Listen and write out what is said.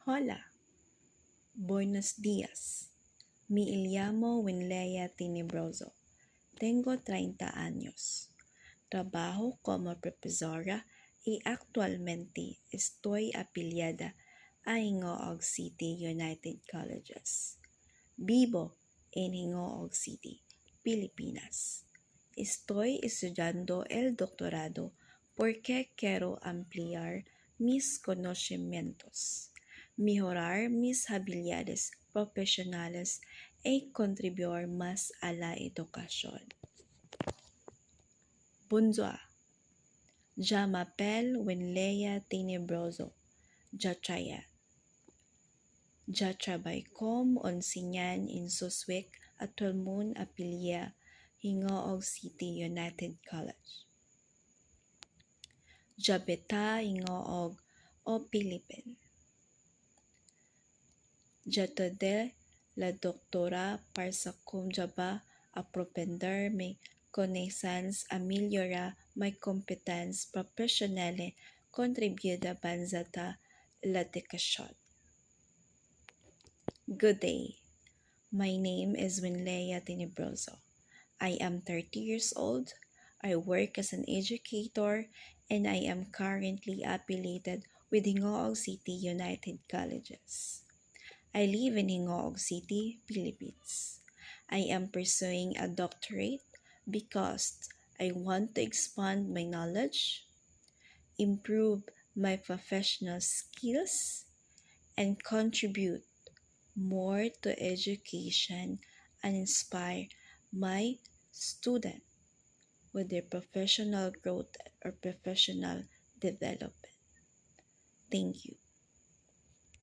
Hola, buenos días. Me llamo Winleya Tinebroso. Tengo 30 años. Trabajo como profesora y actualmente estoy afiliada a Hingoog City United Colleges. Vivo en Hingoog City, Pilipinas. Estoy estudiando el doctorado porque quiero ampliar mis conocimientos, mejorar mis habilidades profesionales y contribuir más a la educación. Bonjour, je m'appelle Winleya Tinebroso. Je travaille comme enseignant in Suswik at Tulmun Apilia, Hingoog City United College. J'habite Hingoog o Philippines. J'étudie le doctorat parce que je veux approfondir mes connaissances, améliorer mes compétences professionnelles et contribuer davantage à l'éducation. Good day. My name is Winleya Tinebroso. I am 30 years old. I work as an educator and I am currently affiliated with Hingoog City United Colleges. I live in Hingoog City, Philippines. I am pursuing a doctorate because I want to expand my knowledge, improve my professional skills, and contribute more to education and inspire my students with their professional growth or professional development. Thank you.